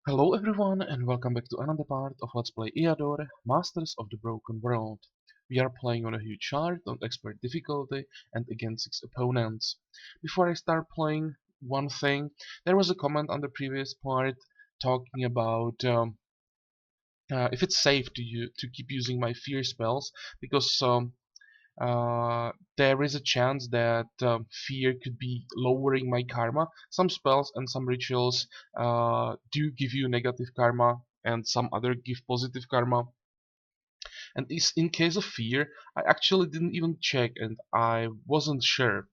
Hello everyone and welcome back to another part of Let's Play Eador, Masters of the Broken World. We are playing on a huge chart on expert difficulty and against 6 opponents. Before I start playing, one thing, there was a comment on the previous part talking about if it's safe to keep using my fear spells because there is a chance that fear could be lowering my karma. Some spells and some rituals do give you negative karma and some other give positive karma. And in case of fear, I actually didn't even check and I wasn't sure.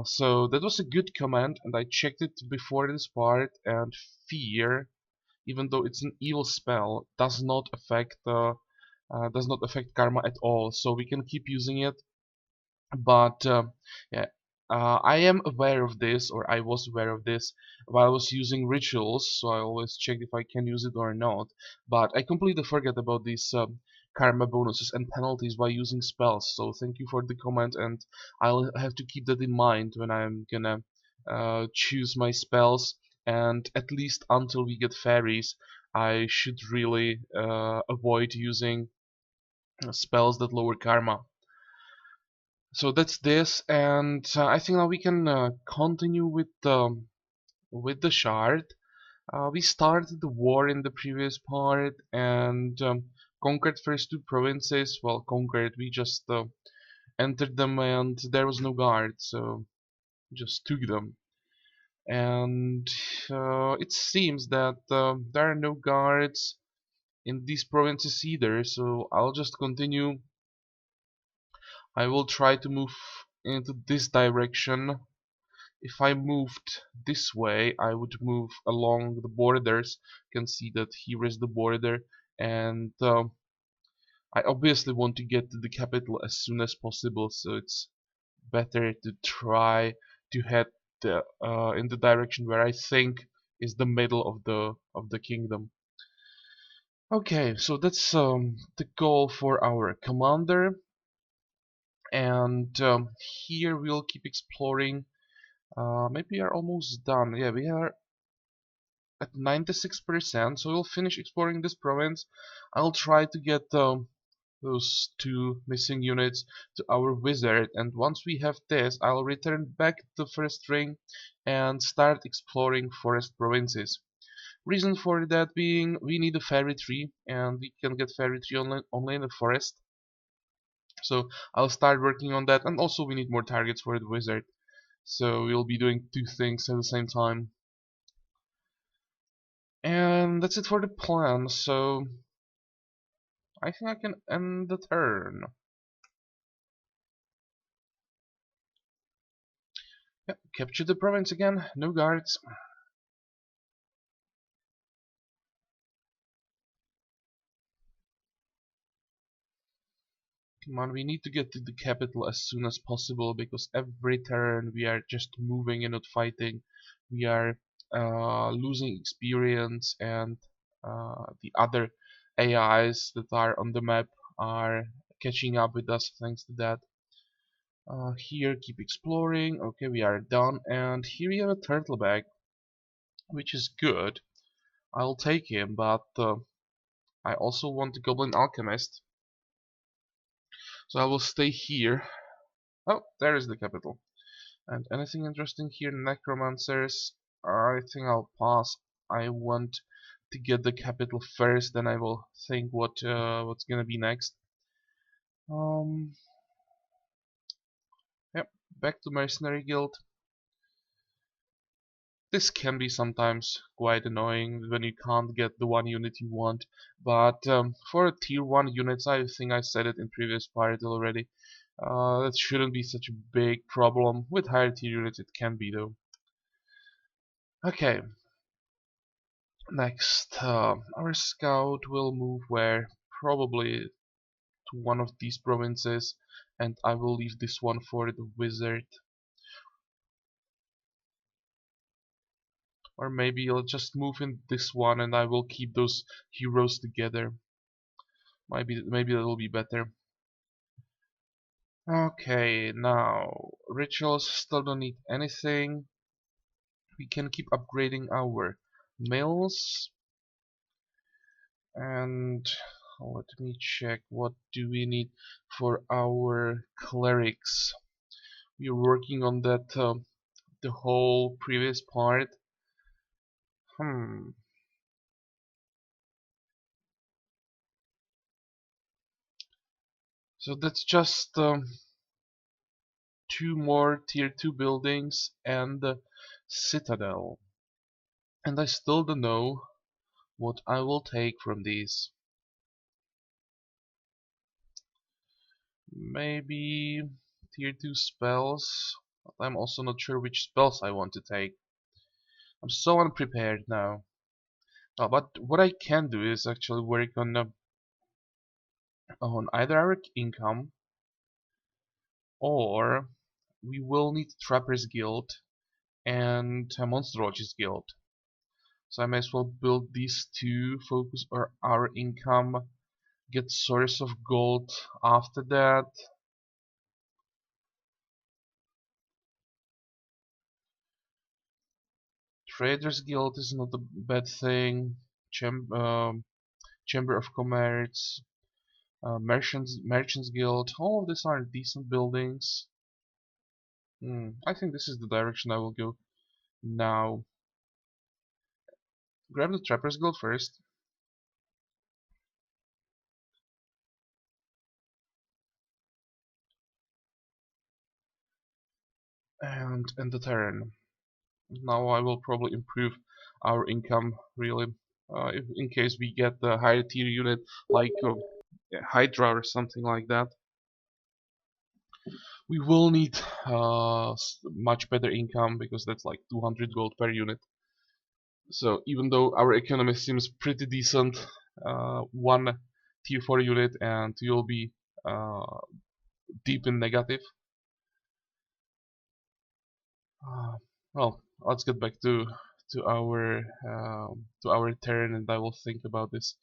So that was a good comment and I checked it before this part, and fear, even though it's an evil spell, does not affect karma at all, so we can keep using it. But yeah, I am aware of this, or I was aware of this while I was using rituals, so I always check if I can use it or not. But I completely forget about these karma bonuses and penalties while using spells. So thank you for the comment, and I'll have to keep that in mind when I'm gonna choose my spells. And at least until we get fairies, I should really avoid using spells that lower karma. So that's this, and I think now we can continue with the shard. We started the war in the previous part and conquered first two provinces. Well, conquered. We just entered them, and there was no guard, so just took them. And it seems that there are no guards in these provinces either. So I'll just continue. I will try to move into this direction. If I moved this way, I would move along the borders. You can see that here is the border, and I obviously want to get to the capital as soon as possible, so it's better to try to head in the direction where I think is the middle of the kingdom. Okay, so that's the goal for our commander, and here we'll keep exploring. Maybe we are almost done. Yeah, we are at 96%, so we'll finish exploring this province. I'll try to get those two missing units to our wizard, and once we have this, I'll return back to the first ring and start exploring forest provinces. Reason for that being, we need a fairy tree, and we can get fairy tree only in the forest. So I'll start working on that, and also we need more targets for the wizard. So we'll be doing two things at the same time. And that's it for the plan, so I think I can end the turn. Yep, capture the province again, no guards. Come on, we need to get to the capital as soon as possible, because every turn we are just moving and not fighting. We are losing experience, and the other AIs that are on the map are catching up with us thanks to that. Here, keep exploring. Okay, we are done, and here we have a turtle bag, which is good. I'll take him, but I also want the Goblin Alchemist, so I will stay here. Oh, there is the capital. And anything interesting here? Necromancers? I think I'll pass. I want to get the capital first, then I will think what's gonna be next. Um, yep, back to Mercenary Guild. This can be sometimes quite annoying when you can't get the one unit you want, but for tier 1 units, I think I said it in previous part already, that shouldn't be such a big problem. With higher tier units it can be though. Okay, next, our scout will move where? Probably to one of these provinces, and I will leave this one for the wizard. Or maybe I'll just move in this one and I will keep those heroes together. Maybe that will be better. Okay, now rituals still don't need anything. We can keep upgrading our mills. And let me check, what do we need for our clerics? We're working on that the whole previous part. Hmm. So that's just two more tier 2 buildings and the citadel. And I still don't know what I will take from these. Maybe tier 2 spells. But I'm also not sure which spells I want to take. I'm so unprepared now. But what I can do is actually work on either our income, or we will need Trapper's Guild and a Monstrologist Guild. So I may as well build these two, focus on our income, get source of gold after that. Traders Guild is not a bad thing. Chamber of Commerce, Merchants Guild, all of these are decent buildings. I think this is the direction I will go now. Grab the Trappers Guild first. And the Terran. Now I will probably improve our income really. If, in case we get the higher tier unit like Hydra or something like that, we will need much better income because that's like 200 gold per unit. So even though our economy seems pretty decent, one tier 4 unit and you'll be uh, deep in negative. Uh, well, let's get back to our turn, and I will think about this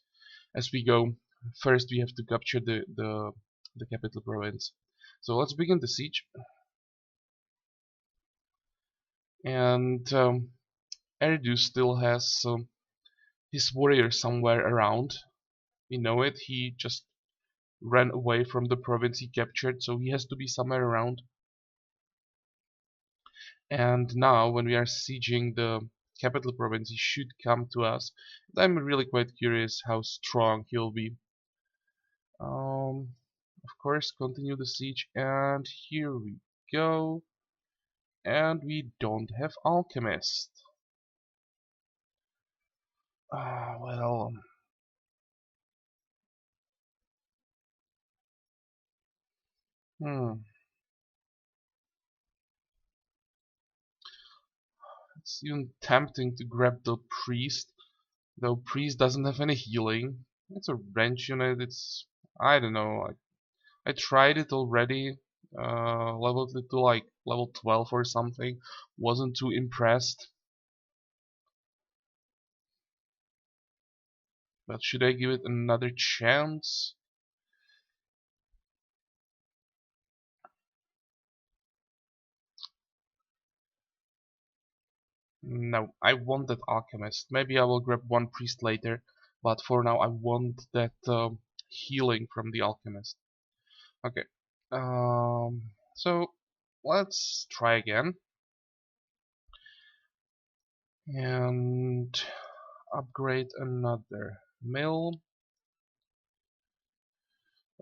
as we go. First, we have to capture the capital province. So let's begin the siege. And Erdu still has his warrior somewhere around. We know it. He just ran away from the province he captured, so he has to be somewhere around. And now, when we are sieging the capital province, he should come to us. I'm really quite curious how strong he'll be. Of course, continue the siege, and here we go. And we don't have alchemist. Well, hmm. It's even tempting to grab the priest, though priest doesn't have any healing. It's a wrench unit. I don't know. I tried it already. Leveled it to like level 12 or something. Wasn't too impressed. But should I give it another chance? No, I want that alchemist. Maybe I will grab one priest later, but for now I want that healing from the alchemist. Okay. So let's try again and upgrade another mill.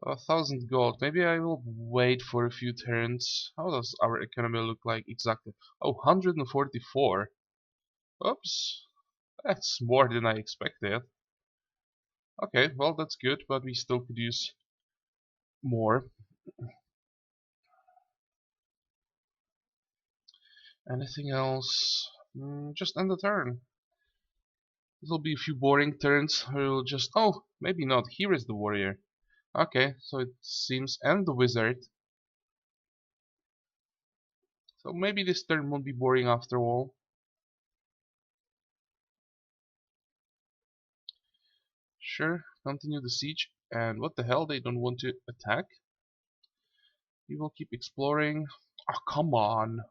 1,000 gold. Maybe I will wait for a few turns. How does our economy look like exactly? Oh, 144. Oops, that's more than I expected. Okay, well that's good, but we still could use more. Anything else? Just end the turn. There'll be a few boring turns. We'll just... Oh, maybe not. Here is the warrior. Okay, so it seems... And the wizard. So maybe this turn won't be boring after all. Sure, continue the siege. And what the hell, they don't want to attack? We will keep exploring. Oh, come on.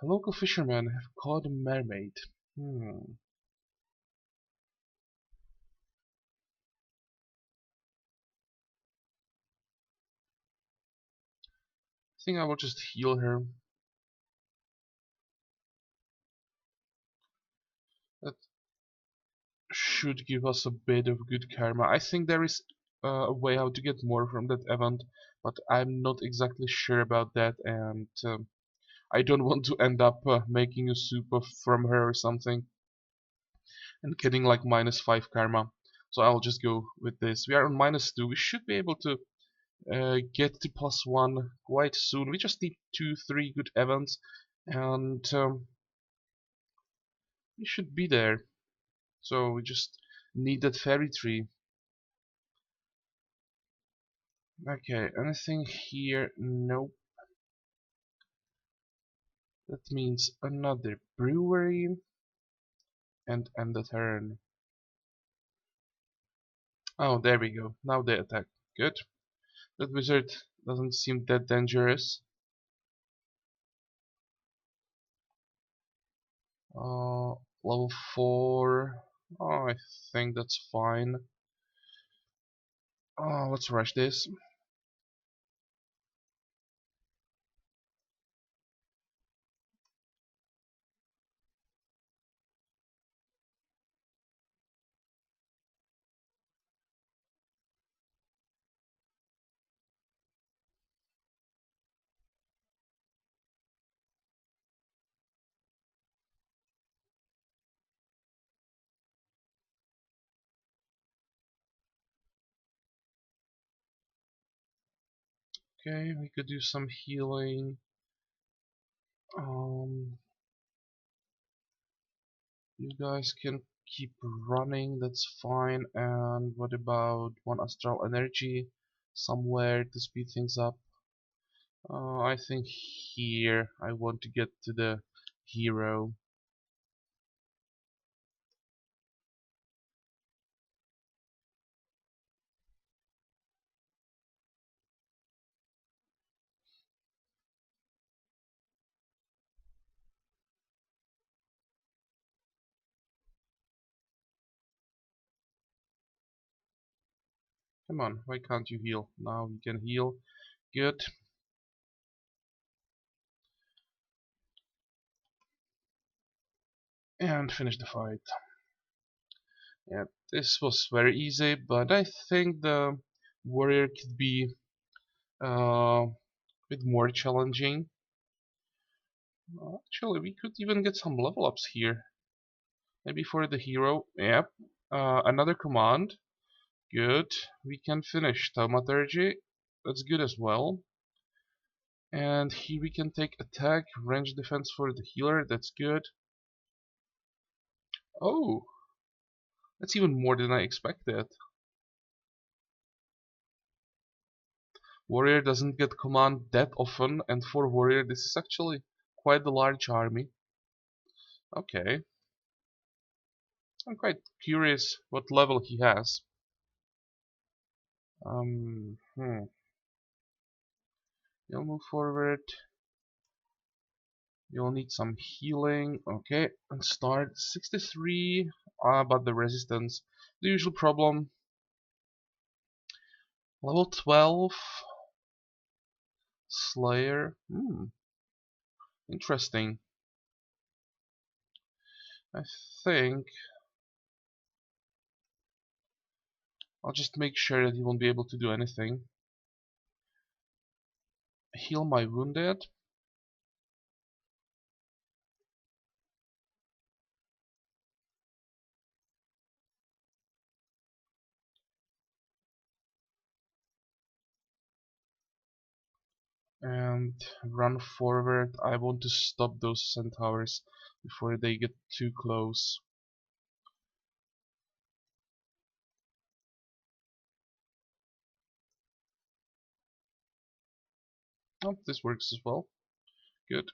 Local fishermen have caught a mermaid. Hmm. I think I will just heal her. That should give us a bit of good karma. I think there is a way how to get more from that event, but I'm not exactly sure about that, and I don't want to end up making a soup from her or something and getting like -5 karma. So I'll just go with this. We are on -2. We should be able to get to +1 quite soon. We just need 2, 3 good events, and we should be there. So we just need that fairy tree. Okay, anything here? Nope. That means another brewery and end the turn. Oh, there we go. Now they attack. Good. That wizard doesn't seem that dangerous. Uh, level 4. Oh, I think that's fine. Let's rush this. Okay, we could do some healing. Um, you guys can keep running, that's fine. And what about one astral energy somewhere to speed things up? I think here I want to get to the hero. Come on, why can't you heal? Now you can heal. Good. And finish the fight. Yeah, this was very easy, but I think the warrior could be a bit more challenging. Actually, we could even get some level ups here. Maybe for the hero. Yep. Another command. Good. We can finish Thaumaturgy. That's good as well. And here we can take attack, range defense for the healer. That's good. Oh, that's even more than I expected. Warrior doesn't get command that often, and for warrior this is actually quite a large army. Okay. I'm quite curious what level he has. Hmm. You'll move forward. You'll need some healing. Okay, and start 63. But the resistance. The usual problem. Level 12. Slayer. Interesting. I think I'll just make sure that he won't be able to do anything. Heal my wounded. And run forward. I want to stop those centaurs before they get too close. Oh, this works as well. Good.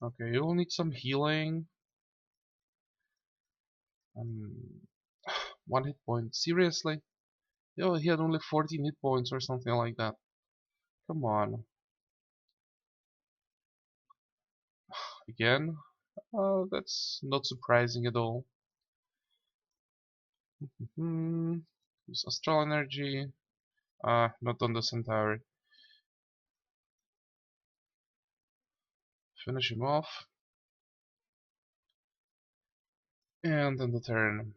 Okay, you'll need some healing. Um, 1 hit point. Seriously? Yo, he had only 14 hit points or something like that. Come on. Again? That's not surprising at all. Use Astral Energy. Not on the Centauri. Finish him off. And then the turn.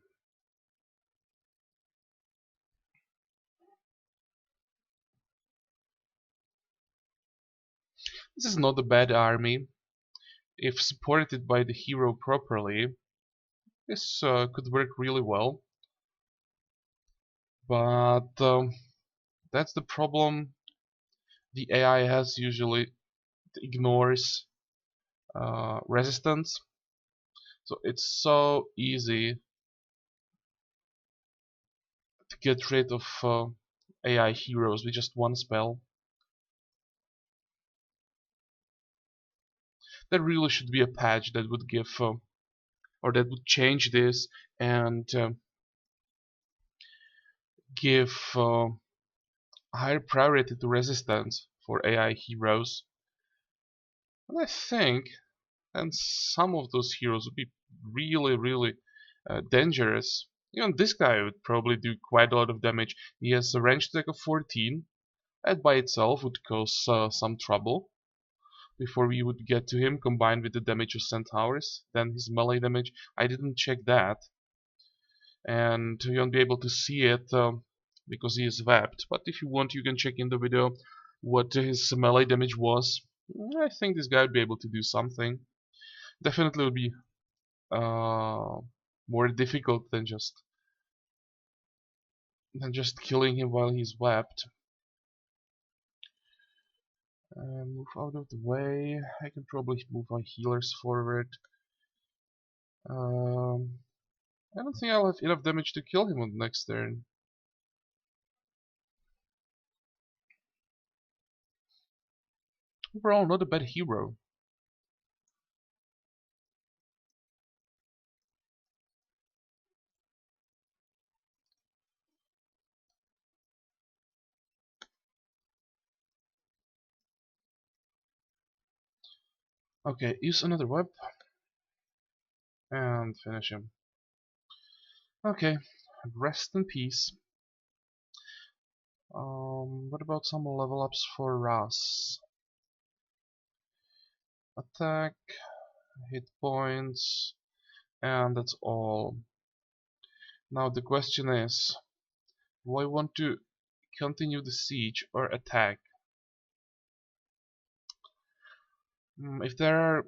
This is not a bad army. If supported by the hero properly, this could work really well. But that's the problem the AI has usually. It ignores resistance. So it's so easy to get rid of AI heroes with just one spell. There really should be a patch that would give or that would change this and give higher priority to resistance for AI heroes. And I think and some of those heroes would be really dangerous. Even this guy would probably do quite a lot of damage. He has a range attack of 14. That by itself would cause some trouble before we would get to him, combined with the damage of Centaurs. Then his melee damage, I didn't check that, and you won't be able to see it because he is webbed. But if you want, you can check in the video what his melee damage was. I think this guy would be able to do something. Definitely would be uh, more difficult than just killing him while he's webbed. Move out of the way. I can probably move my healers forward. Um, I don't think I'll have enough damage to kill him on the next turn. Overall, not a bad hero. Okay, use another web and finish him. Okay, rest in peace. What about some level ups for Ras? Attack, hit points, and that's all. Now the question is, do I want to continue the siege or attack? If there are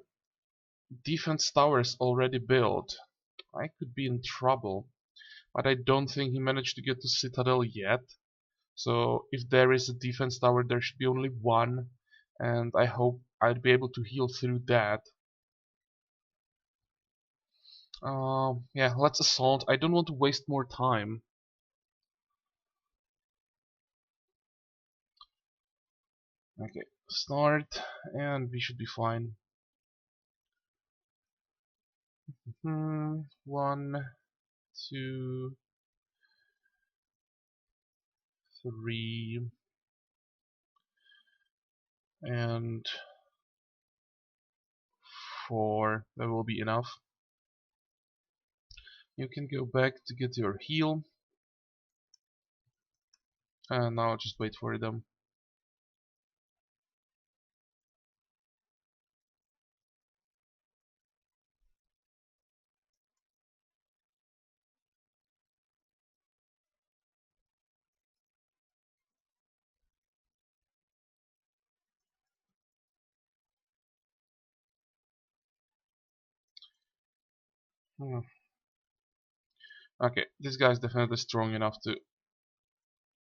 defense towers already built, I could be in trouble. But I don't think he managed to get to Citadel yet. So if there is a defense tower, there should be only one, and I hope I'd be able to heal through that. Yeah, let's assault. I don't want to waste more time. Okay, start, and we should be fine. 1, 2, 3, and 4. That will be enough. You can go back to get your heal. And now just wait for them. Hmm. Okay, this guy is definitely strong enough to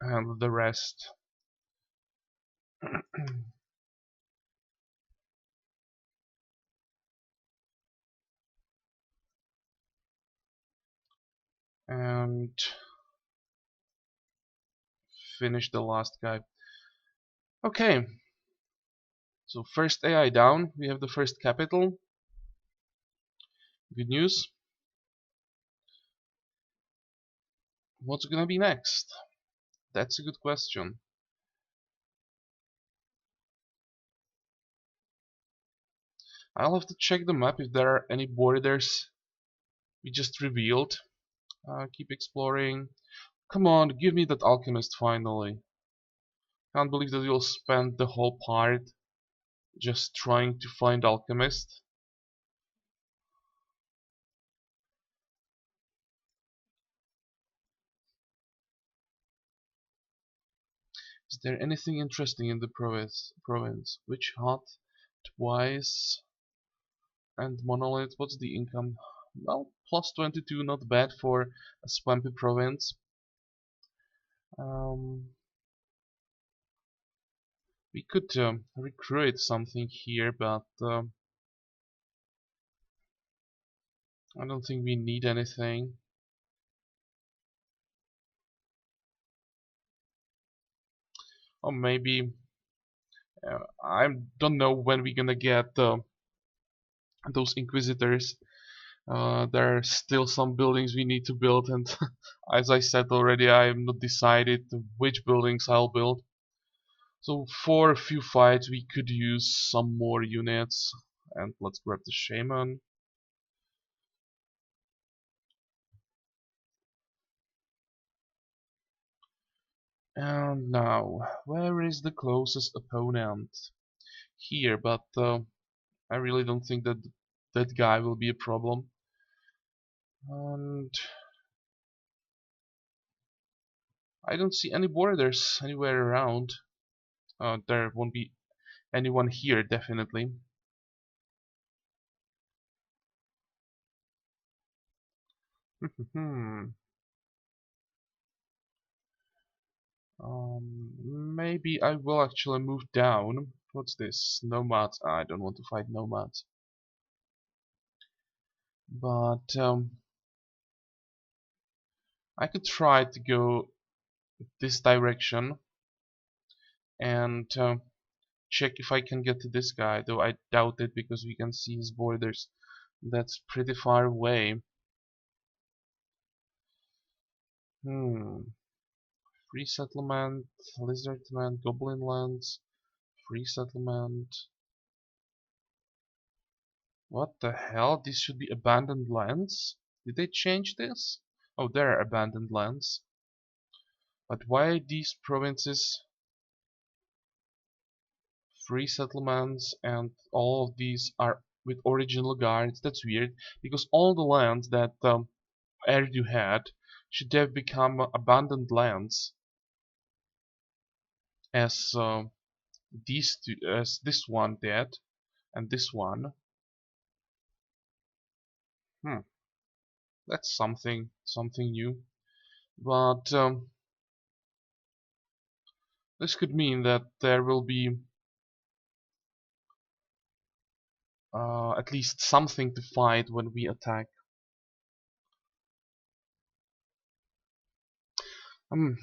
handle the rest. And finish the last guy. Okay, so first AI down. We have the first capital. Good news. What's gonna be next? That's a good question. I'll have to check the map if there are any borders we just revealed. Keep exploring. Come on, give me that alchemist finally. Can't believe that we'll spend the whole part just trying to find alchemist. Is there anything interesting in the province? Witch hut, twice, and monolith. What's the income? Well, plus 22, not bad for a swampy province. Um, we could recruit something here, but I don't think we need anything. Or maybe I don't know when we're gonna get those inquisitors. There are still some buildings we need to build, and as I said already, I am not decided which buildings I'll build. So for a few fights, we could use some more units, and let's grab the shaman. And now, where is the closest opponent? Here, but I really don't think that that guy will be a problem. And I don't see any borders anywhere around. There won't be anyone here, definitely. Maybe I will actually move down. What's this? Nomads. I don't want to fight nomads. But I could try to go this direction and check if I can get to this guy, though I doubt it because we can see his borders. That's pretty far away. Hmm. Free settlement, lizardman, goblin lands, free settlement. What the hell? These should be abandoned lands? Did they change this? Oh, there are abandoned lands. But why these provinces, free settlements, and all of these are with original guards? That's weird, because all the lands that Erdu had should have become abandoned lands, as these two, as this one did, and this one. Hmm, that's something new. But this could mean that there will be at least something to fight when we attack. Um,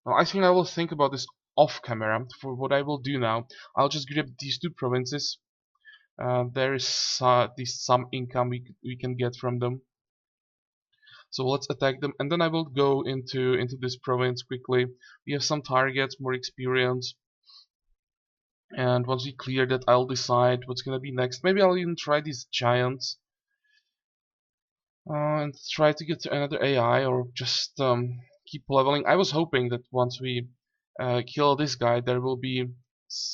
well, I think I will think about this off camera. For what I will do now, I'll just grab these two provinces. There is at least some income we can get from them. So let's attack them, and then I will go into this province quickly. We have some targets, more experience, and once we clear that, I'll decide what's gonna be next. Maybe I'll even try these giants and try to get to another AI, or just keep leveling. I was hoping that once we kill this guy, there will be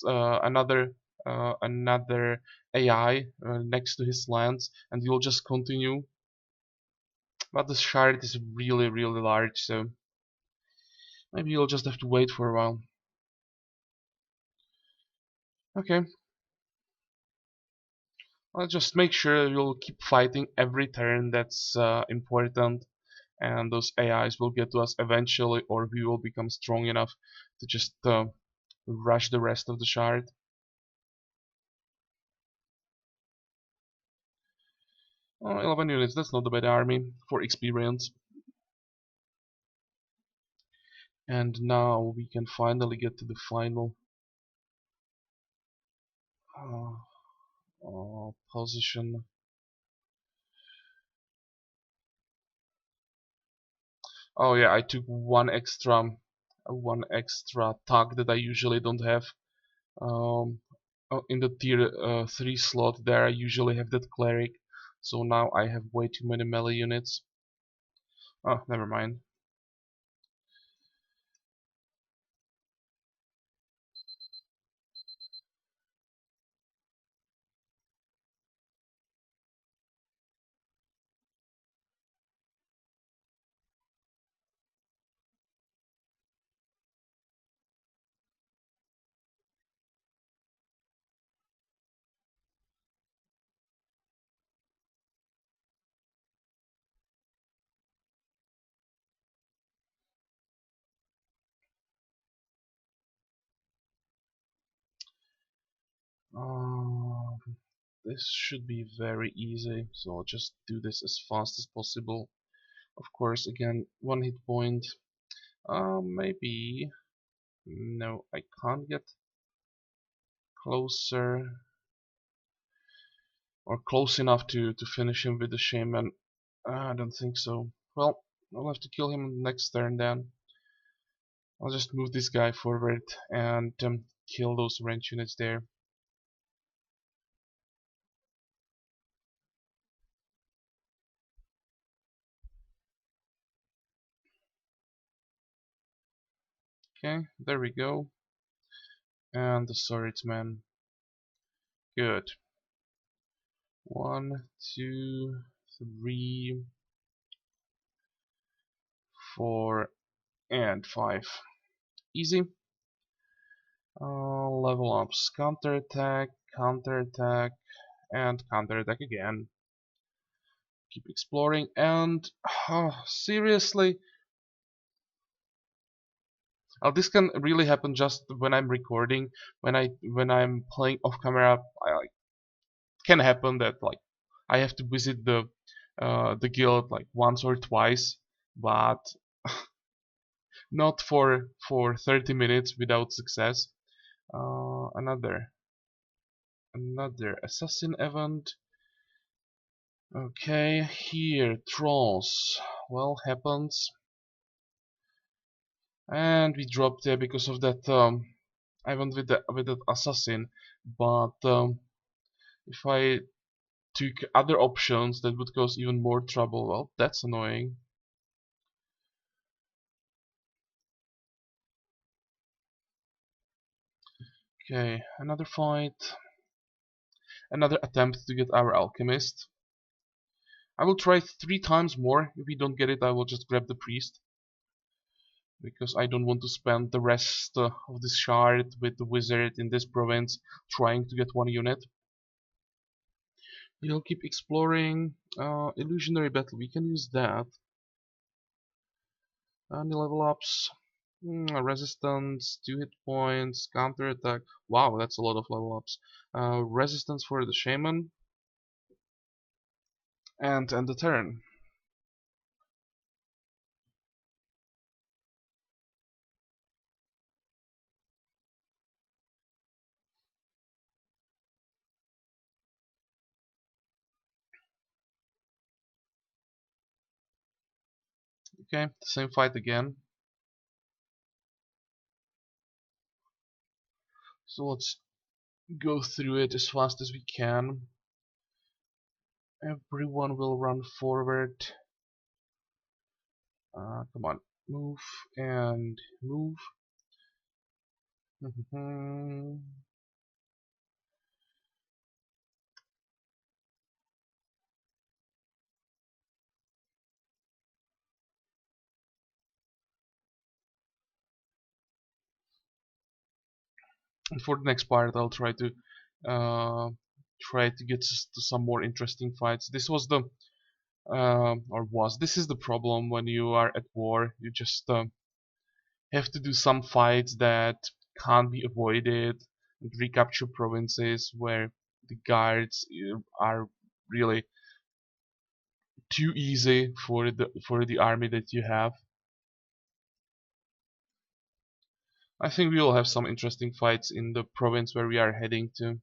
another AI next to his lands, and we'll just continue. But the shard is really large, so maybe you'll just have to wait for a while. Okay, I'll just make sure you'll keep fighting every turn. That's important, and those AIs will get to us eventually, or we will become strong enough to just rush the rest of the shard. 11 units, that's not a bad army for experience. And now we can finally get to the final uh, position. Oh yeah, I took one extra tag that I usually don't have. Um, in the tier 3 slot there I usually have that cleric, so now I have way too many melee units. Oh, never mind. Um, this should be very easy, so I'll just do this as fast as possible. Of course, again, one hit point. Maybe. No, I can't get closer or close enough to finish him with the shaman. I don't think so. Well, I'll have to kill him next turn then. I'll just move this guy forward and kill those range units there. Okay, there we go. And the swordsman. Good. 1, 2, 3, 4, and 5. Easy. Level ups. Counterattack, counterattack, and counterattack again. Keep exploring and seriously, this can really happen just when I'm recording. When I'm playing off camera, it can happen that like I have to visit the guild like once or twice, but not for 30 minutes without success. Another assassin event. Okay, here trolls. Well, happens, and we dropped there because of that event with that assassin. But if I took other options, that would cause even more trouble. Well, that's annoying. Okay, another fight. Another attempt to get our alchemist. I will try 3 times more. If we don't get it, I will just grab the priest, because I don't want to spend the rest of this shard with the wizard in this province trying to get one unit. You'll keep exploring. Illusionary battle, we can use that. Any level ups? Resistance, 2 hit points, counter attack. Wow, that's a lot of level ups. Resistance for the shaman, and end the turn. Okay, same fight again. So let's go through it as fast as we can. Everyone will run forward. Come on, move and move. And for the next part, I'll uh, try to get to some more interesting fights. This was the this is the problem when you are at war. You just have to do some fights that can't be avoided, and recapture provinces where the guards are really too easy for the army that you have. I think we will have some interesting fights in the province where we are heading to.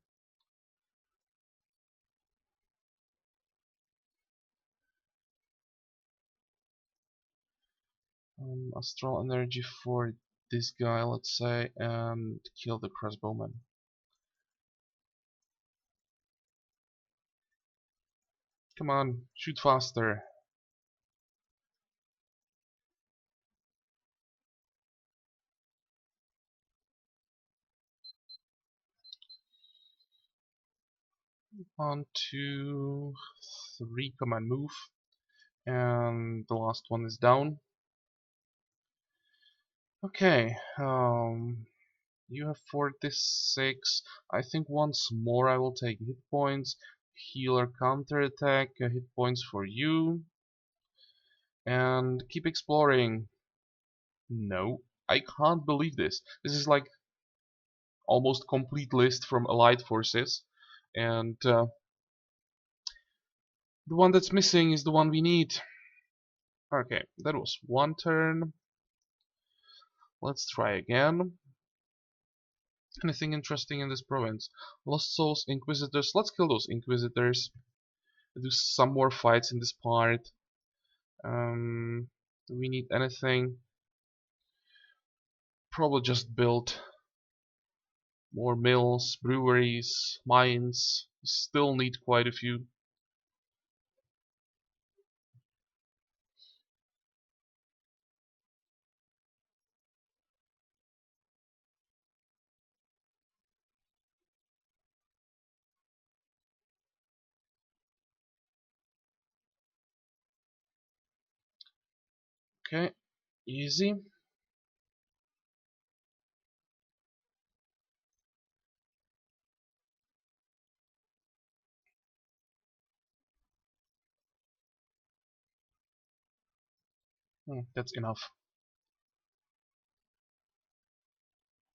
Astral energy for this guy, let's say, and kill the crossbowman. Come on, shoot faster. One, two, three, command move. And the last one is down. Okay, you have 46. I think once more I will take hit points. Healer counterattack, hit points for you. And keep exploring. No, I can't believe this. This is like almost complete list from allied forces. And the one that's missing is the one we need. Okay, that was one turn. Let's try again. Anything interesting in this province? Lost Souls, Inquisitors. Let's kill those Inquisitors. Do some more fights in this part. Do we need anything? Probably just build more mills, breweries, mines. We still need quite a few. Okay, easy. That's enough.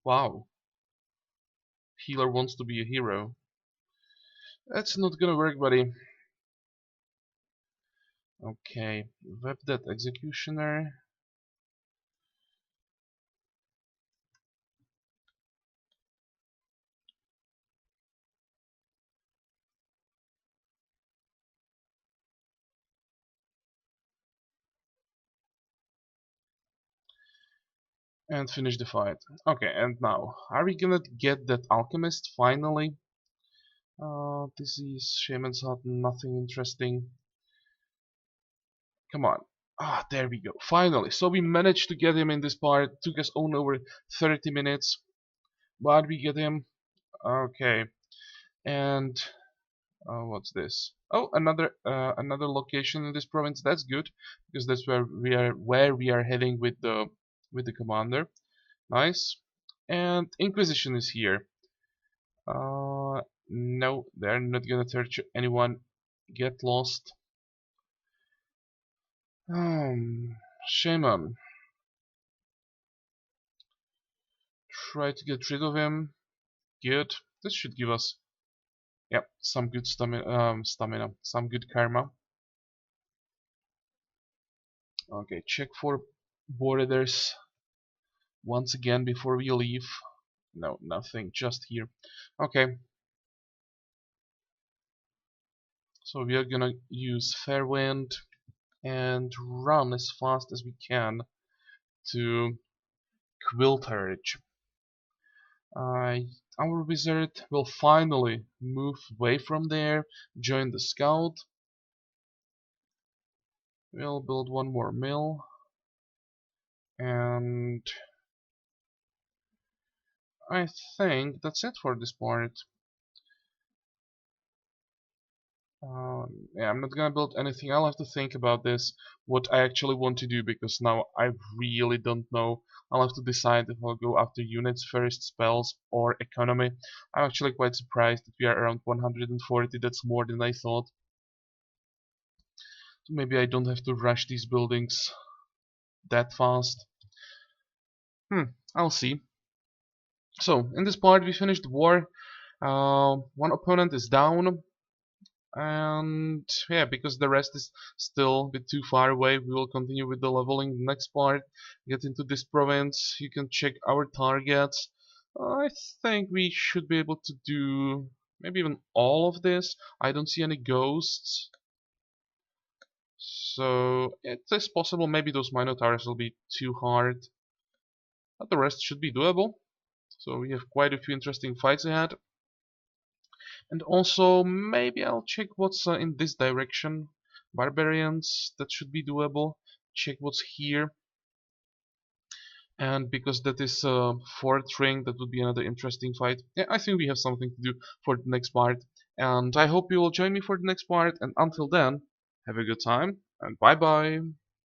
Wow, healer wants to be a hero. That's not gonna work, buddy. Okay, web that executioner. And finish the fight. Okay, and now, are we gonna get that alchemist finally? Disease, shaman's hut, nothing interesting. Come on. Ah, there we go. Finally. So we managed to get him in this part. Took us only over 30 minutes. But we get him. Okay. And what's this? Oh, another location in this province. That's good because that's where we are heading with the commander. Nice. And Inquisition is here. No, they're not gonna touch anyone. Get lost. Shaman. Try to get rid of him. Good. This should give us, yep, some good stamina, some good karma. Okay, check for borders once again before we leave. No, nothing, just here. Okay, so we are gonna use Fairwind and run as fast as we can to Quilterage. Our wizard will finally move away from there, join the scout. We'll build one more mill, and I think that's it for this part. Yeah, I'm not gonna build anything. I'll have to think about this, what I actually want to do, because now I really don't know. I'll have to decide if I'll go after units first, spells, or economy. I'm actually quite surprised that we are around 140. That's more than I thought. So maybe I don't have to rush these buildings that fast. I'll see. So, in this part we finished the war. One opponent is down. And yeah, because the rest is still a bit too far away, we will continue with the leveling next part. Get into this province. You can check our targets. I think we should be able to do maybe even all of this. I don't see any ghosts, So it is possible maybe those Minotaurs will be too hard, but the rest should be doable. So we have quite a few interesting fights ahead. And also maybe I'll check what's in this direction. Barbarians, that should be doable. Check what's here. And because that is fourth ring, that would be another interesting fight. Yeah, I think we have something to do for the next part. And I hope you will join me for the next part. And until then, have a good time and bye bye.